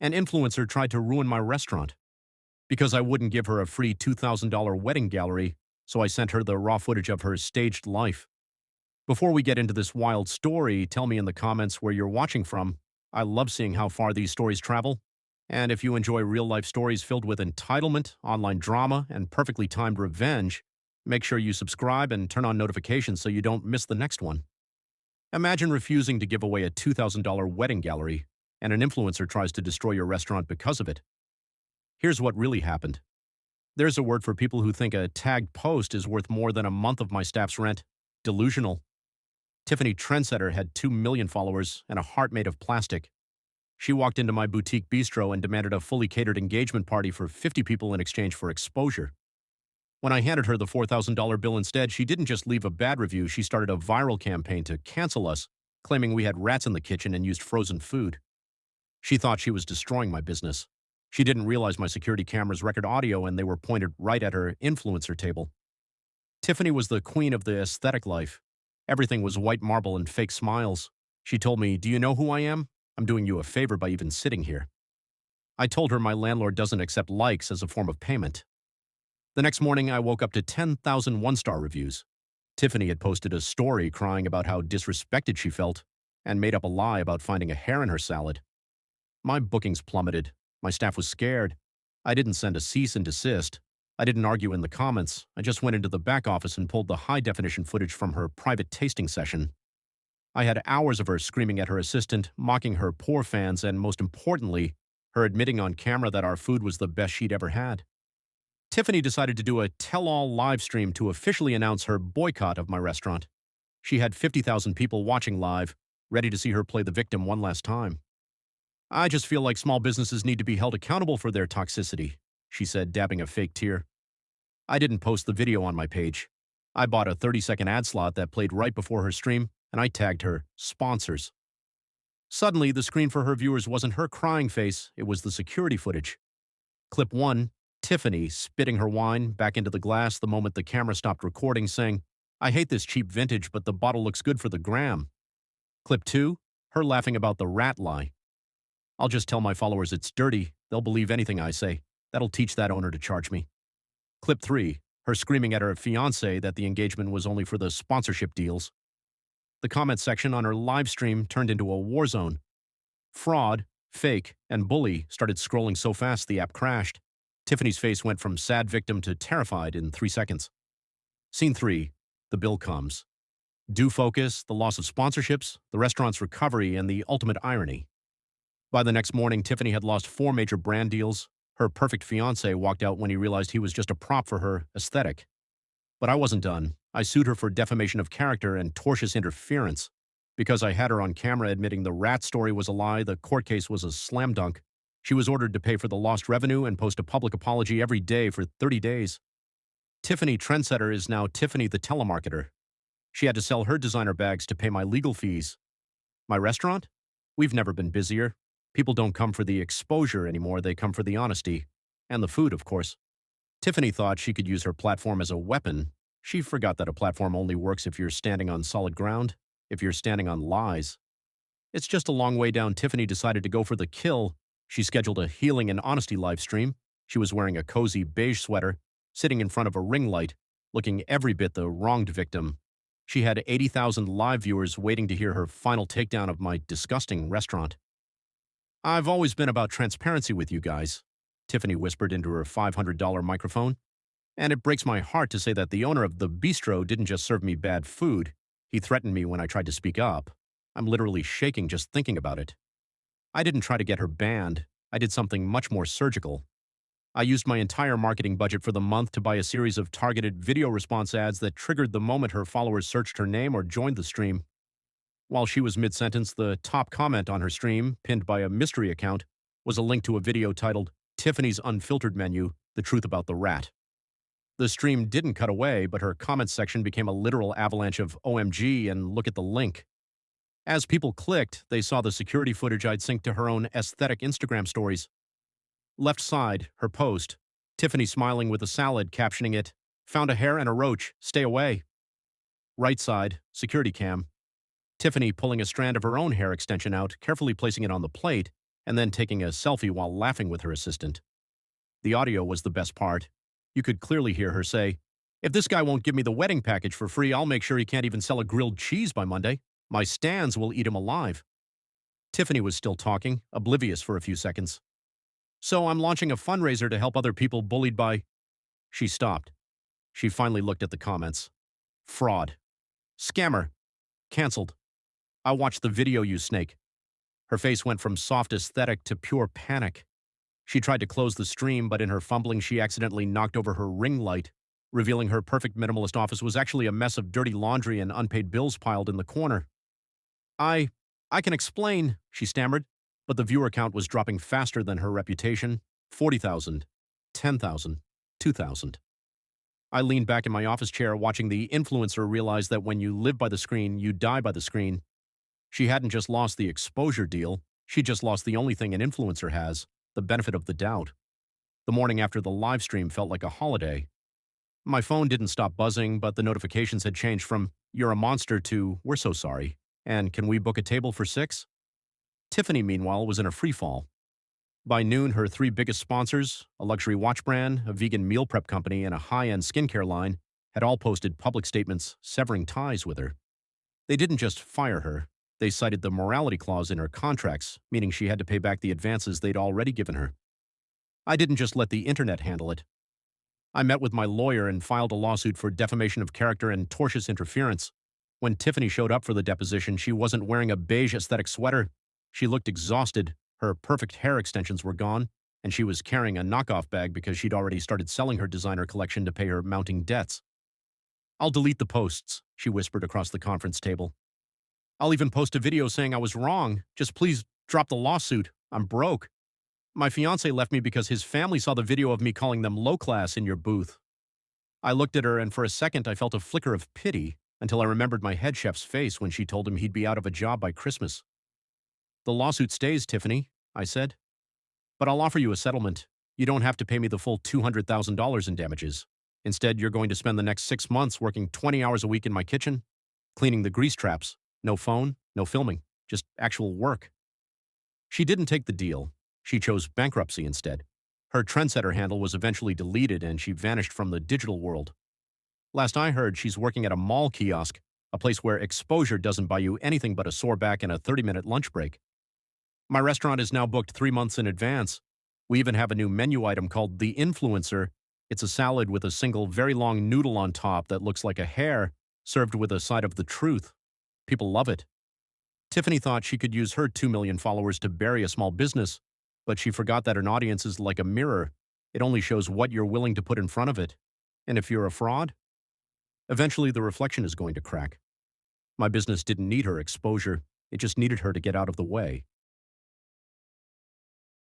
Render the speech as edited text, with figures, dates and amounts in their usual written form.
An influencer tried to ruin my restaurant because I wouldn't give her a free $2,000 wedding gallery, so I sent her the raw footage of her staged life. Before we get into this wild story, tell me in the comments where you're watching from. I love seeing how far these stories travel. And if you enjoy real-life stories filled with entitlement, online drama, and perfectly timed revenge, make sure you subscribe and turn on notifications so you don't miss the next one. Imagine refusing to give away a $2,000 wedding gallery, and an influencer tries to destroy your restaurant because of it. Here's what really happened. There's a word for people who think a tagged post is worth more than a month of my staff's rent. Delusional. Tiffany Trendsetter had 2 million followers and a heart made of plastic. She walked into my boutique bistro and demanded a fully catered engagement party for 50 people in exchange for exposure. When I handed her the $4,000 bill instead, she didn't just leave a bad review, she started a viral campaign to cancel us, claiming we had rats in the kitchen and used frozen food. She thought she was destroying my business. She didn't realize my security cameras record audio and they were pointed right at her influencer table. Tiffany was the queen of the aesthetic life. Everything was white marble and fake smiles. She told me, "Do you know who I am? I'm doing you a favor by even sitting here." I told her my landlord doesn't accept likes as a form of payment. The next morning, I woke up to 10,000 one-star reviews. Tiffany had posted a story crying about how disrespected she felt and made up a lie about finding a hair in her salad. My bookings plummeted. My staff was scared. I didn't send a cease and desist. I didn't argue in the comments. I just went into the back office and pulled the high-definition footage from her private tasting session. I had hours of her screaming at her assistant, mocking her poor fans, and most importantly, her admitting on camera that our food was the best she'd ever had. Tiffany decided to do a tell-all live stream to officially announce her boycott of my restaurant. She had 50,000 people watching live, ready to see her play the victim one last time. "I just feel like small businesses need to be held accountable for their toxicity," she said, dabbing a fake tear. I didn't post the video on my page. I bought a 30-second ad slot that played right before her stream, and I tagged her sponsors. Suddenly, the screen for her viewers wasn't her crying face, it was the security footage. Clip 1, Tiffany spitting her wine back into the glass the moment the camera stopped recording, saying, "I hate this cheap vintage, but the bottle looks good for the gram." Clip 2, her laughing about the rat lie. "I'll just tell my followers it's dirty. They'll believe anything I say. That'll teach that owner to charge me." Clip 3, her screaming at her fiancé that the engagement was only for the sponsorship deals. The comment section on her live stream turned into a war zone. Fraud, fake, and bully started scrolling so fast the app crashed. Tiffany's face went from sad victim to terrified in 3 seconds. Scene 3, the bill comes. Due focus, the loss of sponsorships, the restaurant's recovery, and the ultimate irony. By the next morning, Tiffany had lost 4 major brand deals. Her perfect fiancé walked out when he realized he was just a prop for her aesthetic. But I wasn't done. I sued her for defamation of character and tortious interference. Because I had her on camera admitting the rat story was a lie, the court case was a slam dunk. She was ordered to pay for the lost revenue and post a public apology every day for 30 days. Tiffany Trendsetter is now Tiffany the telemarketer. She had to sell her designer bags to pay my legal fees. My restaurant? We've never been busier. People don't come for the exposure anymore, they come for the honesty. And the food, of course. Tiffany thought she could use her platform as a weapon. She forgot that a platform only works if you're standing on solid ground, if you're standing on lies. It's just a long way down. Tiffany decided to go for the kill. She scheduled a healing and honesty live stream. She was wearing a cozy beige sweater, sitting in front of a ring light, looking every bit the wronged victim. She had 80,000 live viewers waiting to hear her final takedown of my disgusting restaurant. "I've always been about transparency with you guys," Tiffany whispered into her $500 microphone. "And it breaks my heart to say that the owner of the bistro didn't just serve me bad food. He threatened me when I tried to speak up. I'm literally shaking just thinking about it. I didn't try to get her banned. I did something much more surgical. I used my entire marketing budget for the month to buy a series of targeted video response ads that triggered the moment her followers searched her name or joined the stream. While she was mid-sentence, the top comment on her stream, pinned by a mystery account, was a link to a video titled "Tiffany's Unfiltered Menu, The Truth About the Rat." The stream didn't cut away, but her comments section became a literal avalanche of "OMG" and "look at the link." As people clicked, they saw the security footage I'd synced to her own aesthetic Instagram stories. Left side, her post, Tiffany smiling with a salad, captioning it, "Found a hair and a roach, stay away." Right side, security cam, Tiffany pulling a strand of her own hair extension out, carefully placing it on the plate, and then taking a selfie while laughing with her assistant. The audio was the best part. You could clearly hear her say, "If this guy won't give me the wedding package for free, I'll make sure he can't even sell a grilled cheese by Monday. My stands will eat him alive." Tiffany was still talking, oblivious for a few seconds. "So I'm launching a fundraiser to help other people bullied by—" She stopped. She finally looked at the comments. "Fraud. Scammer. Cancelled. I watched the video, you snake." Her face went from soft aesthetic to pure panic. She tried to close the stream, but in her fumbling, she accidentally knocked over her ring light, revealing her perfect minimalist office was actually a mess of dirty laundry and unpaid bills piled in the corner. I can explain," she stammered, but the viewer count was dropping faster than her reputation. 40,000, 10,000, 2,000. I leaned back in my office chair, watching the influencer realize that when you live by the screen, you die by the screen. She hadn't just lost the exposure deal, she just lost the only thing an influencer has, the benefit of the doubt. The morning after the live stream felt like a holiday. My phone didn't stop buzzing, but the notifications had changed from "You're a monster" to "We're so sorry," and "Can we book a table for 6?" Tiffany, meanwhile, was in a freefall. By noon, her 3 biggest sponsors, a luxury watch brand, a vegan meal prep company, and a high-end skincare line, had all posted public statements severing ties with her. They didn't just fire her. They cited the morality clause in her contracts, meaning she had to pay back the advances they'd already given her. I didn't just let the internet handle it. I met with my lawyer and filed a lawsuit for defamation of character and tortious interference. When Tiffany showed up for the deposition, she wasn't wearing a beige aesthetic sweater. She looked exhausted, her perfect hair extensions were gone, and she was carrying a knockoff bag because she'd already started selling her designer collection to pay her mounting debts. "I'll delete the posts," she whispered across the conference table. "I'll even post a video saying I was wrong. Just please drop the lawsuit. I'm broke. My fiancé left me because his family saw the video of me calling them low class in your booth." I looked at her, and for a second I felt a flicker of pity until I remembered my head chef's face when she told him he'd be out of a job by Christmas. "The lawsuit stays, Tiffany," I said. "But I'll offer you a settlement. You don't have to pay me the full $200,000 in damages. Instead, you're going to spend the next 6 months working 20 hours a week in my kitchen, cleaning the grease traps. No phone, no filming, just actual work." She didn't take the deal. She chose bankruptcy instead. Her Trendsetter handle was eventually deleted, and she vanished from the digital world. Last I heard, she's working at a mall kiosk, a place where exposure doesn't buy you anything but a sore back and a 30-minute lunch break. My restaurant is now booked 3 months in advance. We even have a new menu item called the Influencer. It's a salad with a single very long noodle on top that looks like a hair, served with a side of the truth. People love it. Tiffany thought she could use her 2 million followers to bury a small business, but she forgot that an audience is like a mirror. It only shows what you're willing to put in front of it. And if you're a fraud, eventually the reflection is going to crack. My business didn't need her exposure. It just needed her to get out of the way.